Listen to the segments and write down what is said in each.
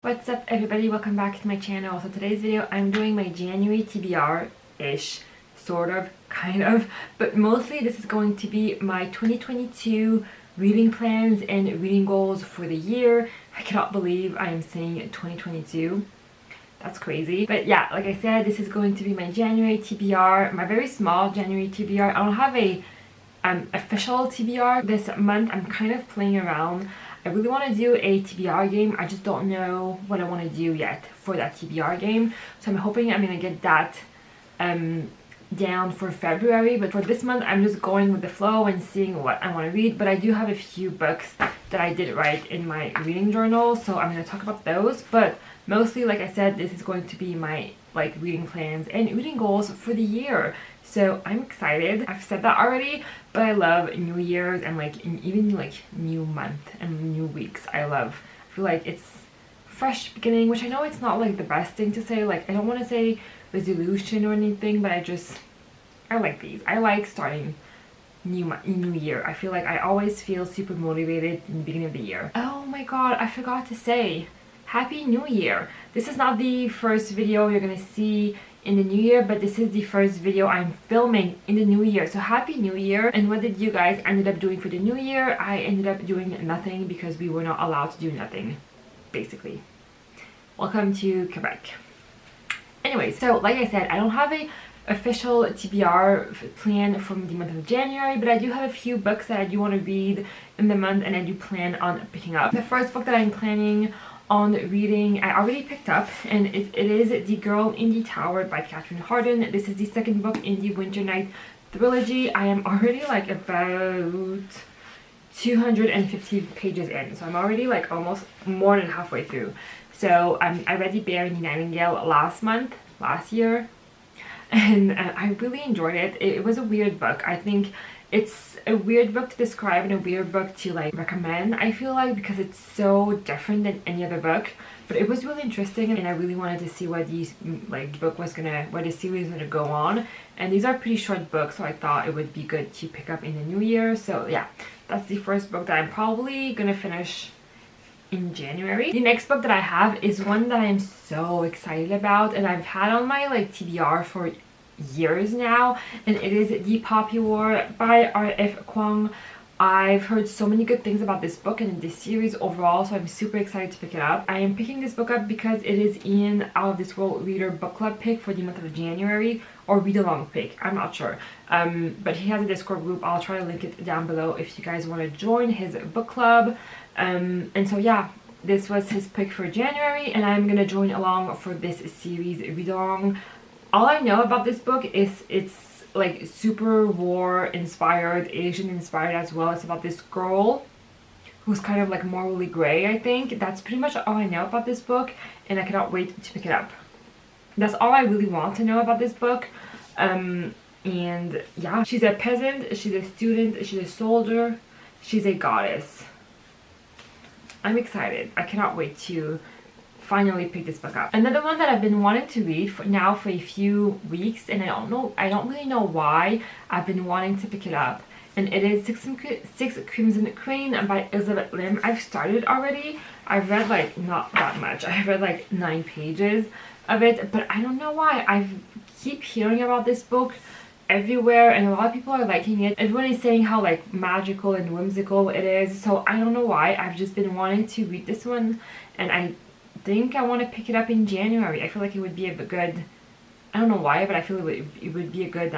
What's up everybody, welcome back to my channel. So today's video I'm doing my January TBR-ish, sort of, kind of, but mostly this is going to be my 2022 reading plans and reading goals for the year. I cannot believe I am saying 2022. That's crazy. But yeah, like I said, this is going to be my January TBR, my very small January TBR. I don't have a official TBR this month. I'm kind of playing around. I really want to do a TBR game. I just don't know what I want to do yet for that TBR game. So I'm hoping I'm going to get that down for February. But for this month, I'm just going with the flow and seeing what I want to read. But I do have a few books that I did write in my reading journal. So I'm going to talk about those. But mostly, like I said, this is going to be my reading plans and reading goals for the year. So I'm excited. I've said that already, but I love New Year's and even new month and new weeks. I feel like it's fresh beginning, which I know it's not the best thing to say. I don't want to say resolution or anything, but I like these. I like starting new year. I feel like I always feel super motivated in the beginning of the year. Oh my god, I forgot to say Happy New Year. This is not the first video you're gonna see in the new year, but this is the first video I'm filming in the new year. So Happy New Year. And what did you guys ended up doing for the new year? I ended up doing nothing because we were not allowed to do nothing, basically. Welcome to Quebec. Anyway, so like I said, I don't have a official TBR plan from the month of January, but I do have a few books that I do want to read in the month and I do plan on picking up. The first book that I'm planning on reading, I already picked up, and it is The Girl in the Tower by Katherine Arden. This is the second book in the Winter Night trilogy. I am already about 250 pages in, so I'm already almost more than halfway through. So I read The Bear and the Nightingale last year, and I really enjoyed it. It was a weird book. I think it's a weird book to describe and a weird bok to recommend, I feel like, because it's so different than any other book. But it was really interesting, and I really wanted to see what the series was gonna go on. And these are pretty short books, so I thought it would be good to pick up in the new year. So yeah, that's the first book that I'm probably gonna finish in January. The next book that I have is one that I'm so excited about, and I've had on my TBR for years now, and it is The Poppy War by Kuang. I've heard so many good things about this book and this series overall, so I'm super excited to pick it up. I am picking this book up because it is in Out of This World Reader Book Club pick for the month of January, or read along pick, I'm not sure. But he has a Discord group. I'll try to link it down below if you guys want to join his book club. And so yeah, this was his pick for January, and I'm gonna join along for this series read along. All I know about this book is it's super war inspired, Asian inspired as well. It's about this girl who's kind of morally gray, I think. That's pretty much all I know about this book, and I cannot wait to pick it up. That's all I really want to know about this book. And yeah, she's a peasant, she's a student, she's a soldier, she's a goddess. I'm excited. I cannot wait to finally pick this book up. Another one that I've been wanting to read for a few weeks, and I don't really know why I've been wanting to pick it up, and it is Six Crimson Crane by Elizabeth Lim. I've started already. I've read not that much. I've read 9 pages of it, but I don't know why. I keep hearing about this book everywhere, and a lot of people are liking it. Everyone is saying how magical and whimsical it is, so I don't know why. I've just been wanting to read this one, and I think I want to pick it up in January. I feel like it would be a good, I don't know why, but I feel it would be a good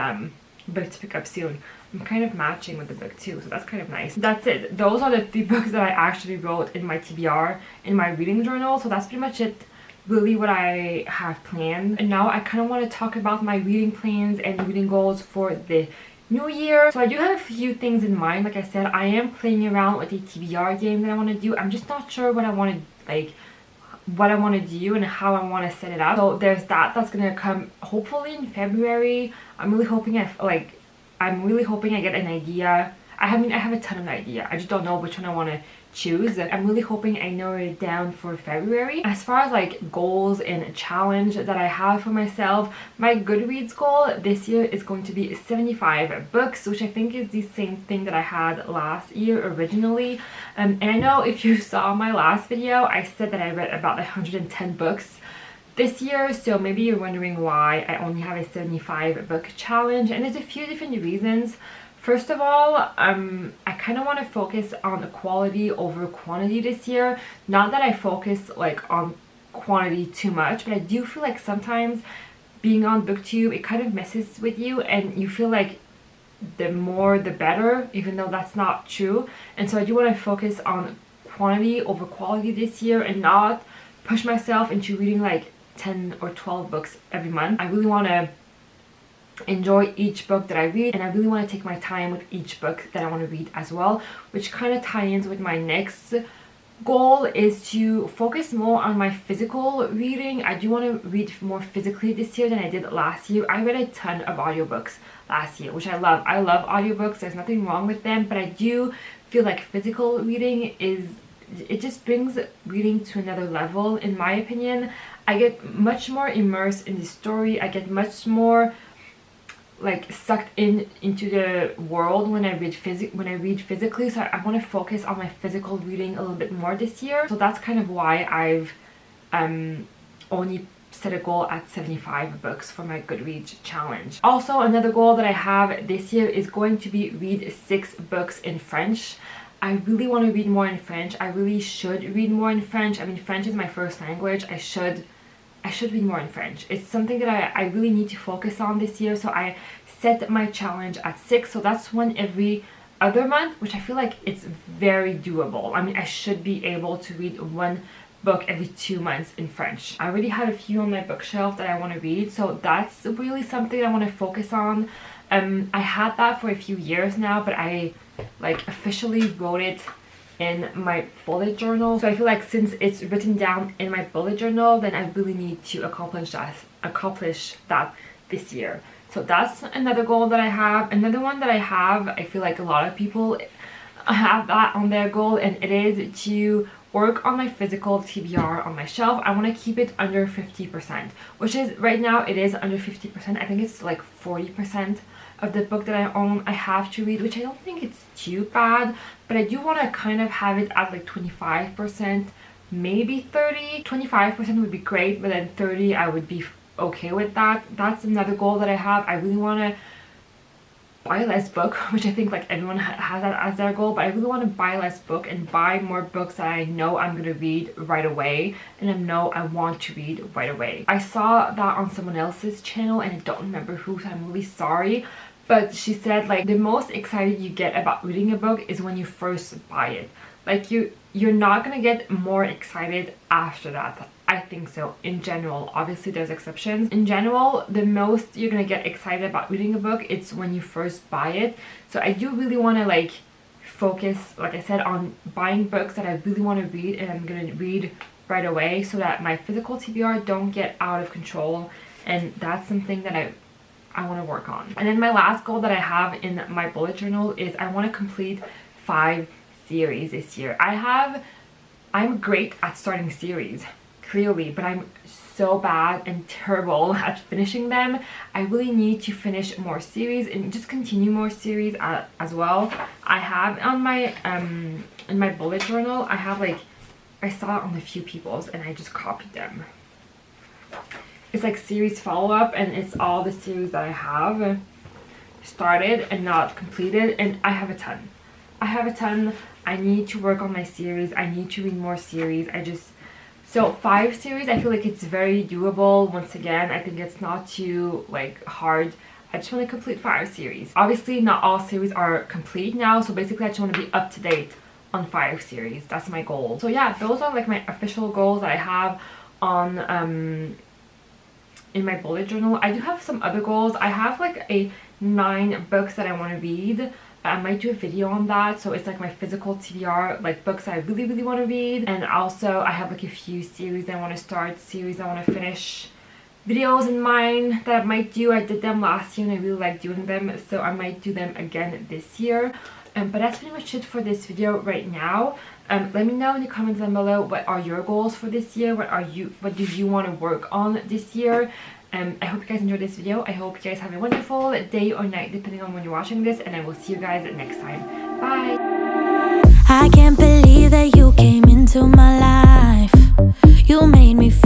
book to pick up soon. I'm kind of matching with the book too, so that's kind of nice. That's it. Those are the 3 books that I actually wrote in my TBR, in my reading journal, so that's pretty much it, really, what I have planned. And now I kind of want to talk about my reading plans and reading goals for the new year. So I do have a few things in mind. Like I said, I am playing around with the TBR game that I want to do. I'm just not sure what I want to what I want to do and how I want to set it up. So there's that. That's gonna come hopefully in February. I'm really hoping I get an idea. I have a ton of ideas. I just don't know which one I want to choose. I'm really hoping I narrow it down for February. As far as like goals and a challenge that I have for myself, my Goodreads goal this year is going to be 75 books, which I think is the same thing that I had last year originally. And I know if you saw my last video, I said that I read about 110 books this year, so maybe you're wondering why I only have a 75 book challenge, and there's a few different reasons. First of all, I kind of want to focus on quality over quantity this year. Not that I focus like on quantity too much, but I do feel like sometimes being on booktube, it kind of messes with you and you feel like the more the better, even though that's not true. And so I do want to focus on quantity over quality this year and not push myself into reading like 10 or 12 books every month. I really want to enjoy each book that I read, and I really want to take my time with each book that I want to read as well, which kind of ties in with my next goal, is to focus more on my physical reading. I do want to read more physically this year than I did last year. I read a ton of audiobooks last year, which I love. I love audiobooks, there's nothing wrong with them, but I do feel like physical reading it just brings reading to another level, in my opinion. I get much more immersed in the story. I get much more like sucked into the world when I read physically. So I want to focus on my physical reading a little bit more this year. So that's kind of why I've only set a goal at 75 books for my Goodreads challenge. Also, another goal that I have this year is going to be read 6 books in French. I really want to read more in French. I really should read more in French. I mean, French is my first language. I should read more in French. It's something that I really need to focus on this year. So I set my challenge at 6. So that's one every other month, which I feel like it's very doable. I mean, I should be able to read one book every 2 months in French. I already have a few on my bookshelf that I want to read. So that's really something I want to focus on. I had that for a few years now, but I like officially wrote it in my bullet journal. So I feel like since it's written down in my bullet journal, then I really need to accomplish that this year. So that's another goal that I have. Another one that I have, I feel like a lot of people have that on their goal, and it is to work on my physical TBR on my shelf. I want to keep it under 50%, which is right now it is under 50%. I think it's like 40% of the book that I own I have to read, which I don't think it's too bad, but I do want to kind of have it at like 25%, maybe 30. 25% would be great, but then 30 I would be okay with that. That's another goal that I have. I really want to buy less book, which I think like everyone has that as their goal, but I really want to buy less book and buy more books that I know I'm going to read right away and I know I want to read right away. I saw that on someone else's channel and I don't remember who, so I'm really sorry, but she said like the most excited you get about reading a book is when you first buy it. Like you're not gonna get more excited after that. I think so in general. Obviously there's exceptions. In general, the most you're gonna get excited about reading a book, it's when you first buy it. So I do really want to like focus, like I said, on buying books that I really want to read and I'm gonna read right away, so that my physical TBR don't get out of control. And that's something that I want to work on. And then my last goal that I have in my bullet journal is I want to complete 5 series this year. I'm great at starting series, clearly, but I'm so bad and terrible at finishing them. I really need to finish more series and just continue more series as well. I have on my in my bullet journal, I have like, I saw it on a few people's and I just copied them. It's like series follow-up, and it's all the series that I have started and not completed, and I have a ton. I need to work on my series. I need to read more series. So 5 series, I feel like it's very doable. Once again, I think it's not too like hard. I just want to complete 5 series. Obviously not all series are complete now, so basically I just want to be up to date on 5 series. That's my goal. So yeah, those are like my official goals that I have on in my bullet journal. I do have some other goals. I have like 9 books that I want to read. I might do a video on that. So it's like my physical TBR, like books I really want to read. And also I have like a few series I want to start, series I want to finish, videos in mind that I might do. I did them last year and I really like doing them, so I might do them again this year. But that's pretty much it for this video right now. Let me know in the comments down below, what are your goals for this year? What do you want to work on this year? I hope you guys enjoyed this video. I hope you guys have a wonderful day or night depending on when you're watching this, and I will see you guys next time. Bye. I can't believe that you came into my life. You made me feel